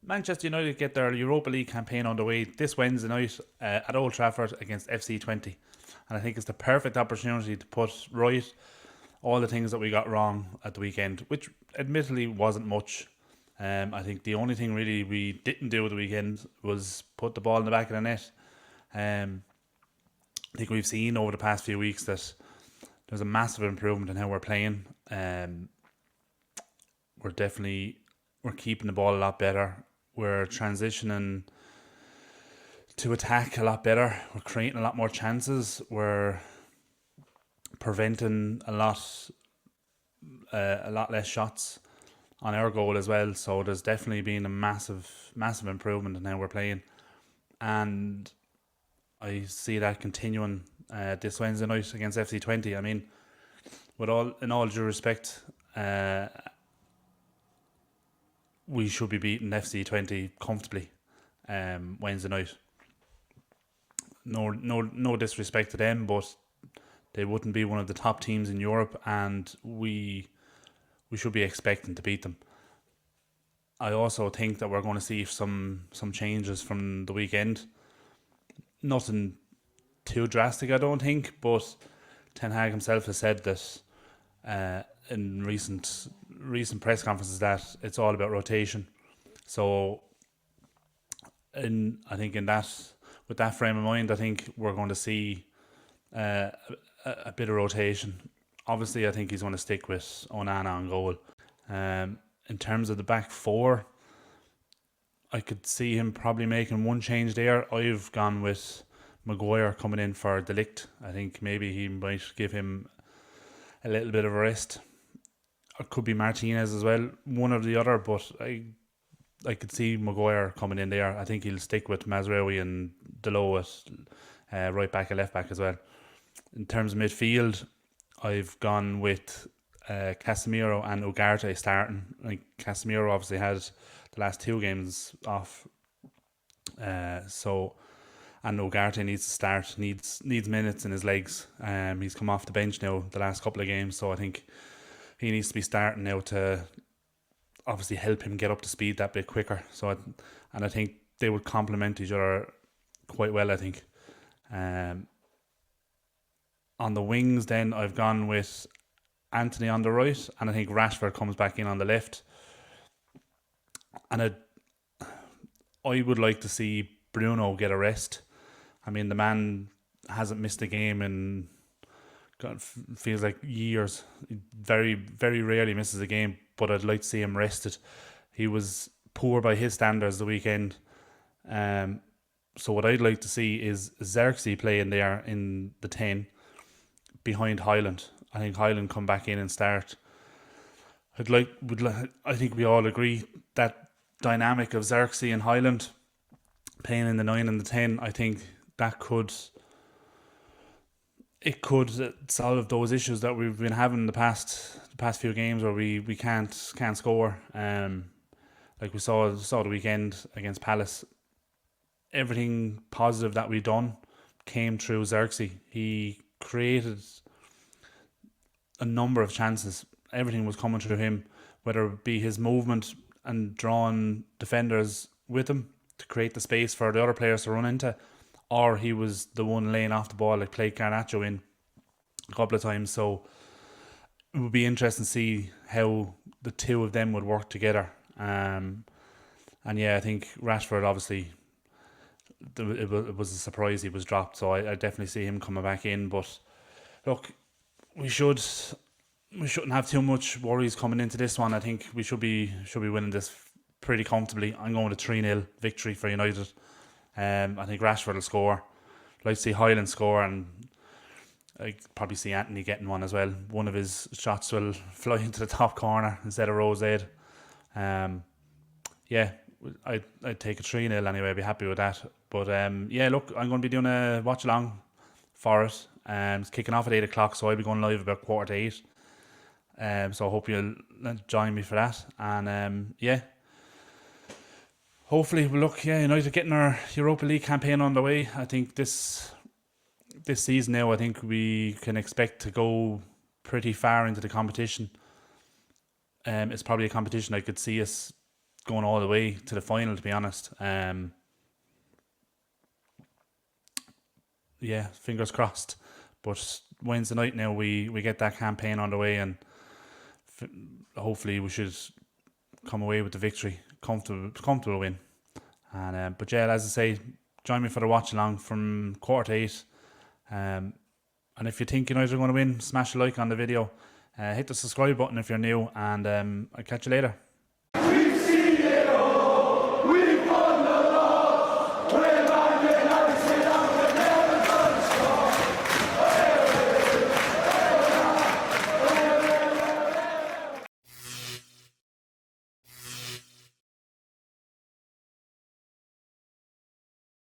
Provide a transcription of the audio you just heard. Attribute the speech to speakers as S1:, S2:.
S1: Manchester United get their Europa League campaign underway this Wednesday night at Old Trafford against FC Twente. And I think it's the perfect opportunity to put right all the things that we got wrong at the weekend, which admittedly wasn't much. I think the only thing really we didn't do at the weekend was put the ball in the back of the net. I think we've seen over the past few weeks that there's a massive improvement in how we're playing. We're keeping the ball a lot better. We're transitioning to attack a lot better. We're creating a lot more chances. We're preventing a lot less shots on our goal as well. So there's definitely been a massive improvement in how we're playing, and I see that continuing this Wednesday night against FC Twente. I mean, in all due respect, we should be beating FC Twente comfortably Wednesday night. No disrespect to them, but they wouldn't be one of the top teams in Europe, and we should be expecting to beat them. I also think that we're going to see some changes from the weekend. Nothing too drastic, I don't think, but Ten Hag himself has said that in recent press conferences that it's all about rotation. So, I think with that frame of mind, I think we're going to see a bit of rotation. Obviously, I think he's going to stick with Onana on goal. In terms of the back four, I could see him probably making one change there. I've gone with Maguire coming in for De Ligt. I think maybe he might give him a little bit of a rest. It could be Martinez as well, one or the other, but I could see Maguire coming in there. I think he'll stick with Mazraoui and Delo at right back and left back as well. In terms of midfield, I've gone with Casemiro and Ugarte starting. Like Casemiro obviously had the last two games off, and Ugarte needs to start, needs minutes in his legs. He's come off the bench now the last couple of games, so I think he needs to be starting now to obviously help him get up to speed that bit quicker. So I think they would complement each other quite well, I think. On the wings then, I've gone with Anthony on the right, and I think Rashford comes back in on the left. And I would like to see Bruno get a rest. I mean, the man hasn't missed a game in, God, feels like years. He very, very rarely misses a game, but I'd like to see him rested. He was poor by his standards the weekend. So what I'd like to see is Xerxes playing there in the 10 behind Highland. I think Highland come back in and start. I think we all agree that dynamic of Xerxes and Highland playing in the 9 and the 10, I think that could solve those issues that we've been having the past few games where we can't score. Like we saw the weekend against Palace. Everything positive that we done came through Xerxes. He created a number of chances. Everything was coming through him, whether it be his movement and drawing defenders with him to create the space for the other players to run into, or he was the one laying off the ball, like played Garnacho in a couple of times. So it would be interesting to see how the two of them would work together. And yeah, I think Rashford, obviously, it was a surprise he was dropped, so I definitely see him coming back in. But look, we shouldn't have too much worries coming into this one. I think we should be winning this pretty comfortably. I'm going to 3-0 victory for United. I think Rashford will score. I'd like to see Highland score, and I probably see Anthony getting one as well. One of his shots will fly into the top corner instead of Rose Aid. Yeah, I'd take a 3-0 anyway. I'd be happy with that. But yeah, look, I'm going to be doing a watch along for it. It's kicking off at 8 o'clock, so I'll be going live about 7:45. So I hope you'll join me for that. And yeah, hopefully, look, yeah, United getting our Europa League campaign on the way. I think this season now, I think we can expect to go pretty far into the competition. It's probably a competition I could see us going all the way to the final, to be honest. Yeah, fingers crossed. But Wednesday night now we get that campaign on the way, and hopefully we should come away with the victory, comfortable win. And but yeah, as I say, join me for the watch along from 7:45. And if you think United are going to win, smash a like on the video. Hit the subscribe button if you're new, and I'll catch you later.